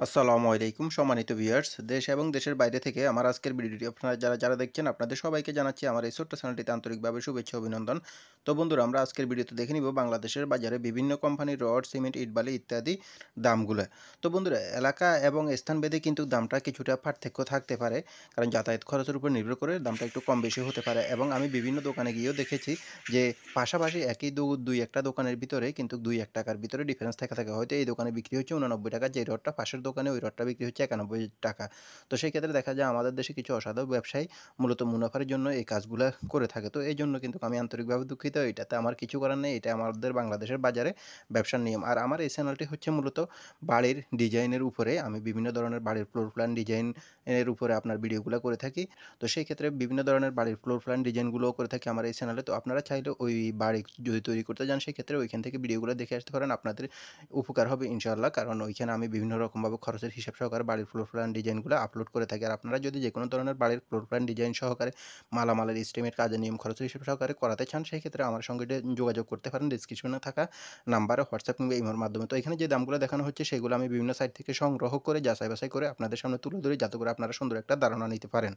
আসসালামু আলাইকুম সম্মানিত ভিউয়ার্স, দেশ এবং দেশের বাইরে থেকে আমার আজকের ভিডিওটি আপনারা যারা দেখছেন আপনাদের সবাইকে জানাচ্ছি আমার এই ছোট্ট চ্যানেলটিতে আন্তরিকভাবে শুভেচ্ছা অভিনন্দন। তো বন্ধুরা, আমরা আজকের ভিডিওতে দেখে নিব বাংলাদেশের বাজারে বিভিন্ন কোম্পানির রড, সিমেন্ট, ইট, বালি ইত্যাদি দামগুলো। তো বন্ধুরা, এলাকা এবং স্থানভেদে কিন্তু দামটা কিছুটা পার্থক্য থাকতে পারে, কারণ যাতায়াত খরচের উপর নির্ভর করে দামটা একটু কম বেশি হতে পারে। এবং আমি বিভিন্ন দোকানে গিয়েও দেখেছি যে পাশাপাশি একই দুই একটা দোকানের ভিতরে কিন্তু ২-১ টাকার ভিতরে ডিফারেন্স থাকে। হয়তো এই দোকানে বিক্রি হচ্ছে ৳৮৯, যে রডটা পাশের দোকানে ওই রডটা বিক্রি হচ্ছে ৳৯১। তো সেই ক্ষেত্রে দেখা যায় আমাদের দেশে কিছু অসাধু ব্যবসায়ী মূলত মুনাফার জন্য এই কাজগুলা করে থাকে। তো এইজন্য কিন্তু আমি আন্তরিকভাবে দুঃখিত। এটাতে আমার কিছু করার নেই। এটা আমাদের বাংলাদেশের বাজারে ব্যবসার নিয়ম। আর আমার এই চ্যানেলটি হচ্ছে মূলত বাড়ির ডিজাইনের উপরে, আমি বিভিন্ন ধরনের বাড়ির ফ্লোর প্ল্যান ডিজাইন এর উপরে আপনার ভিডিওগুলা করে থাকি। তো সেই ক্ষেত্রে বিভিন্ন ধরনের বাড়ির ফ্লোর প্ল্যান ডিজাইনগুলোও করে থাকি আমার এই চ্যানেলে। তো আপনারা চাইলে ওই বাড়ি যদি তৈরি করতে যান, সেক্ষেত্রে ওইখান থেকে ভিডিওগুলো দেখে আসতে পারেন। আপনাদের উপকার হবে ইনশাআল্লাহ। কারণ ওইখানে আমি বিভিন্ন রকমভাবে খরচের হিসাব সহকারে বাড়ির ফ্লোর প্ল্যান ডিজাইনগুলো আপলোড করে থাকি। আর আপনারা যদি যেকোনো ধরনের বাড়ির ফ্লোর প্ল্যান ডিজাইন সহকারে মালামালের এস্টিমেট, কাজের নিয়ম, খরচের হিসাব সহকারে করাতে চান, সেই ক্ষেত্রে আমার সঙ্গে যোগাযোগ করতে পারেন ডেসক্রিপশনে থাকা নাম্বারে, হোয়াটসঅ্যাপ কিংবা ইমোর মাধ্যমে। তো এখানে যে দামগুলো দেখানো হচ্ছে সেগুলো আমি বিভিন্ন সাইট থেকে সংগ্রহ করে যাচাই বাছাই করে আপনাদের সামনে তুলে ধরি, যাতে করে আপনারা সুন্দর একটা ধারণা নিতে পারেন।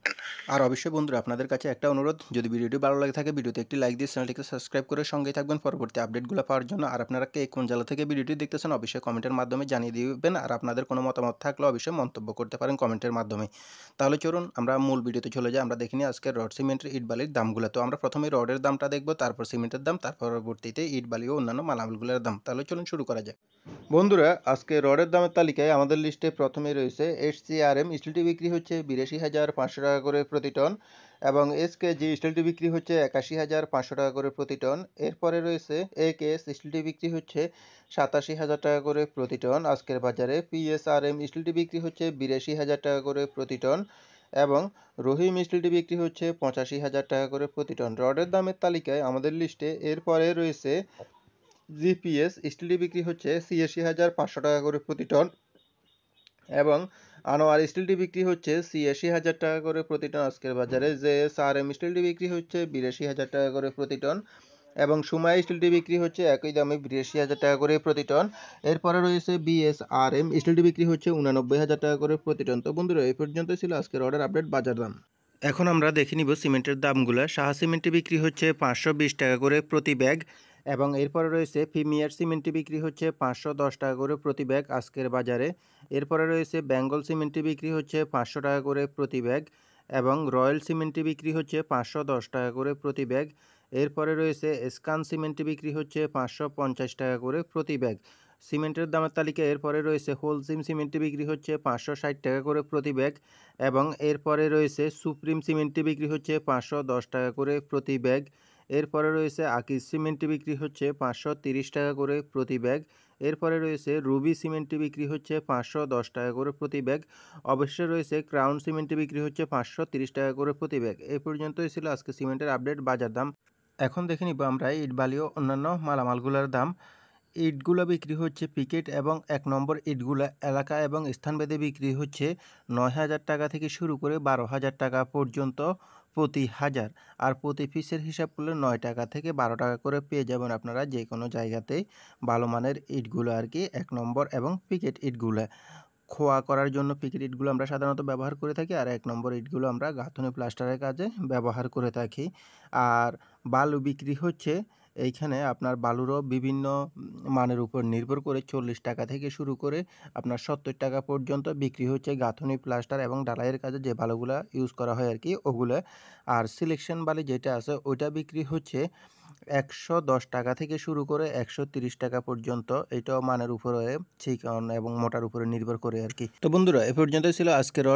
আর অবশ্যই বন্ধুরা, আপনাদের কাছে একটা অনুরোধ, যদি ভিডিওটি ভালো লাগে থাকে ভিডিওতে একটি লাইক দিয়ে চ্যানেলটিকে সাবস্ক্রাইব করে সঙ্গেই থাকবেন পরবর্তী আপডেটগুলো পাওয়ার জন্য। আর আপনারা কে কোন জেলা থেকে ভিডিওটি দেখতেছেন অবশ্যই কমেন্টের মাধ্যমে জানিয়ে দিবেন। আর আপনাদের কোনো মতামত থাকলে অবশ্যই মন্তব্য করতে পারেন কমেন্টের মাধ্যমে। তাহলে চলুন আমরা মূল ভিডিওতে চলে যাই। আমরা দেখে নিই আজকের রড, সিমেন্টের, ইট, বালির দামগুলো। তো আমরা প্রথমে রডের দামটা দেখব, তারপর সিমেন্টের দাম, তার পরবর্তীতে ইট, বালি ও অন্যান্য মালামালগুলোর দাম। তাহলে চলুন শুরু করা যাক। বন্ধুরা, আজকে রডের দামের তালিকায় আমাদের লিস্টে প্রথমেই রয়েছে এসসিআরএম স্টিলটি বিক্রি হচ্ছে ৮২,৫০০ টাকা করে প্রতি টন, এবং এসকেজি স্টিলটি বিক্রি হচ্ছে ৮১,৫০০ টাকা করে প্রতি টন। এরপরে রয়েছে একেএস স্টিলটি বিক্রি হচ্ছে ৮৭,০০০ টাকা করে প্রতি টন আজকের বাজারে। পিএসআরএম স্টিলটি বিক্রি হচ্ছে ৮২,০০০ টাকা করে প্রতি টন, এবং রহিম স্টিলটি বিক্রি হচ্ছে ৮৫,০০০ টাকা করে প্রতি টন। রডের দামের তালিকায় আমাদের লিস্টে এরপরে রয়েছে জিপিএস স্টিলটি বিক্রি হচ্ছে ৮৬,৫০০ টাকা করে প্রতি টন, এবং আনোয়ার স্টিলটি বিক্রি হচ্ছে ৮৬,০০০ টাকা করে প্রতি টন আজকের বাজারে। জেএসআরএম স্টিলটি বিক্রি হচ্ছে ৮২,০০০ টাকা করে প্রতি টন, এবং সুমাই স্টিলটি বিক্রি হচ্ছে একই দামে ৮২,০০০ টাকা করে প্রতি টন। এরপরে রয়েছে বিএসআরএম স্টিলটি বিক্রি হচ্ছে ৮৯,০০০ টাকা করে প্রতি টন। তো বন্ধুরা, এই পর্যন্ত ছিল আজকের অর্ডার আপডেট বাজার দাম। এখন আমরা দেখে নিব সিমেন্টের দামগুলো। সাহা সিমেন্টটি বিক্রি হচ্ছে ৫২০ টাকা করে প্রতি ব্যাগ, এবং এরপরে রয়েছে প্রিমিয়ার সিমেন্টটি বিক্রি হচ্ছে ৫১০ টাকা করে প্রতি ব্যাগ আজকের বাজারে। এরপরে রয়েছে বেঙ্গল সিমেন্টটি বিক্রি হচ্ছে ৫০০ টাকা করে প্রতি ব্যাগ, এবং রয়্যাল সিমেন্টটি বিক্রি হচ্ছে ৫১০ টাকা করে প্রতি ব্যাগ। এরপরে রয়েছে স্কান সিমেন্টটি বিক্রি হচ্ছে ৫৫০ টাকা করে প্রতি ব্যাগ। সিমেন্টের দামের তালিকায় এরপরে রয়েছে হোলসিম সিমেন্টটি বিক্রি হচ্ছে ৫৬০ টাকা করে প্রতি ব্যাগ, এবং এরপরে রয়েছে সুপ্রিম সিমেন্টটি বিক্রি হচ্ছে ৫১০ টাকা করে প্রতি ব্যাগ। এরপরে রয়েছে আকিজ সিমেন্টটি বিক্রি হচ্ছে ৫৩০ টাকা করে প্রতি ব্যাগ। এরপরে রয়েছে রুবি সিমেন্টটি বিক্রি হচ্ছে ৫১০ টাকা করে প্রতি ব্যাগ। অবশ্যই রয়েছে ক্রাউন সিমেন্টটি বিক্রি হচ্ছে ৫৩০ টাকা করে প্রতি ব্যাগ। এই পর্যন্তই ছিল আজকে সিমেন্টের আপডেট বাজার দাম। এখন দেখে নিব আমরা ইট, বালি ও অন্যান্য মালামালগুলোর দাম। ইটগুলো বিক্রি হচ্ছে পিকেট এবং ১ নম্বর ইটগুলো এলাকা এবং স্থানভেদে বিক্রি হচ্ছে ৯,০০০ টাকা থেকে শুরু করে ১২,০০০ টাকা পর্যন্ত প্রতি হাজার। আর প্রতি পিসের হিসাব করলে ৯ টাকা থেকে ১২ টাকা করে পেয়ে যাবেন আপনারা যে কোনো জায়গাতেই ভালো মানের ইটগুলো আর কি, ১ নম্বর এবং পিকেট ইটগুলো। খোয়া করার জন্য পিকেট ইটগুলো আমরা সাধারণত ব্যবহার করে থাকি, আর ১ নম্বর ইটগুলো আমরা গাঁথুনি প্লাস্টারের কাজে ব্যবহার করে থাকি। আর বালু বিক্রি হচ্ছে এইখানে আপনার বালুরও বিভিন্ন মানের উপর নির্ভর করে ৪০ টাকা থেকে শুরু করে আপনার ৭০ টাকা পর্যন্ত বিক্রি হচ্ছে গাঁথুনি প্লাস্টার এবং ঢালাইয়ের কাজে যে বালুগুলা ইউজ করা হয় আর কি ওগুলো। আর সিলেকশন বালি যেটা আছে ওইটা বিক্রি হচ্ছে ১১০ টাকা থেকে শুরু করে ১৩০ টাকা পর্যন্ত। এটাও মানের উপরে, চিকন এবং মোটার উপরে নির্ভর করে আর কি। তো বন্ধুরা, এ পর্যন্তই ছিল আজকের